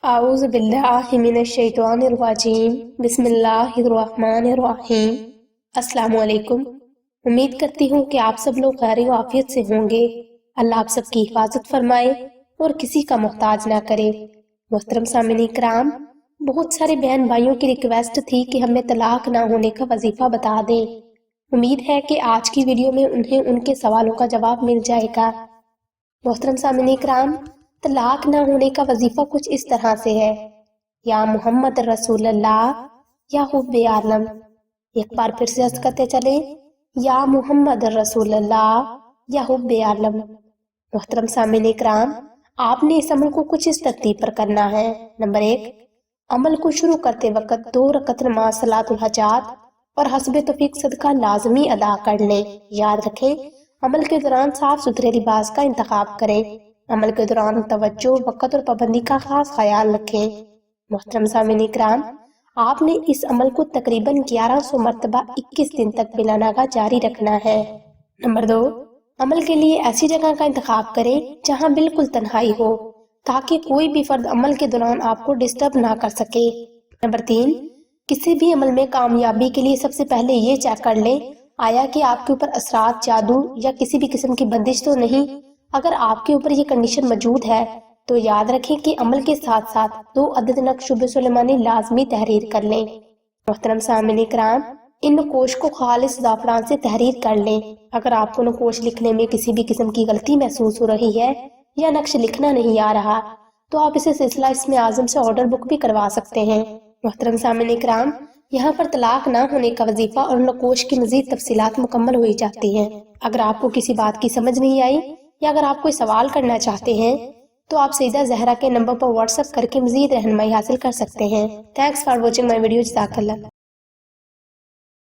اعوذ باللہ من الشیطان الرجیم بسم اللہ الرحمن الرحیم۔ السلام علیکم۔ امید کرتی ہوں کہ آپ سب لوگ خیر و عافیت سے ہوں گے۔ اللہ آپ سب کی حفاظت فرمائے اور کسی کا محتاج نہ کرے۔ محترم سامعین کرام، بہت سارے بہن بھائیوں کی ریکویسٹ تھی کہ ہمیں طلاق نہ ہونے کا وظیفہ بتا دیں۔ امید ہے کہ آج کی ویڈیو میں انہیں ان کے سوالوں کا جواب مل جائے گا۔ محترم سامعین کرام، طلاق نہ ہونے کا وظیفہ کچھ اس طرح سے ہے: یا محمد رسول اللہ یا حب عالم۔ ایک بار پھر سے عرض کرتے چلیں: یا محمد رسول اللہ یا حب عالم۔ محترم سامعین کرام، آپ نے اس عمل کو کچھ اس ترتیب پر کرنا ہے۔ نمبر 1، عمل کو شروع کرتے وقت 2 رکعت نماز صلاۃ الحاجات اور حسب توفیق صدقہ لازمی ادا کر لیں۔ یاد رکھیں، عمل کے دوران صاف ستھرے لباس کا انتخاب کریں۔ عمل کے دوران توجہ، وقت اور پابندی کا خاص خیال رکھیں۔ محترم سامعین کرام، آپ نے اس عمل کو تقریباً 1100 مرتبہ 21 دن تک بلا ناغہ جاری رکھنا ہے۔ نمبر 2، عمل کے لیے ایسی جگہ کا انتخاب کریں جہاں بالکل تنہائی ہو تاکہ کوئی بھی فرد عمل کے دوران آپ کو ڈسٹرب نہ کر سکے۔ نمبر 3، کسی بھی عمل میں کامیابی کے لیے سب سے پہلے یہ چیک کر لیں آیا کہ آپ کے اوپر اثرات، جادو یا کسی بھی قسم کی بندش تو نہیں۔ اگر آپ کے اوپر یہ کنڈیشن موجود ہے تو یاد رکھیں کہ عمل کے ساتھ ساتھ 2 عدد نقش سلیمانی لازمی تحریر کر لیں۔ محترم سامعین کرام، ان نقوش کو خالص زعفران سے تحریر کر لیں۔ اگر آپ کو نقوش لکھنے میں کسی بھی قسم کی غلطی محسوس ہو رہی ہے یا نقش لکھنا نہیں آ رہا تو آپ اسے سلسلہ اسم اعظم سے آرڈر بک بھی کروا سکتے ہیں۔ محترم سامعین کرام، یہاں پر طلاق نہ ہونے کا وظیفہ اور نقوش کی مزید تفصیلات مکمل ہوئی جاتی ہیں۔ اگر آپ کو کسی بات کی سمجھ نہیں آئی یا اگر آپ کوئی سوال کرنا چاہتے ہیں تو آپ سیدہ زہرا کے نمبر پر واٹس ایپ کر کے مزید رہنمائی حاصل کر سکتے ہیں۔ Thanks for watching my video. جزاک اللہ۔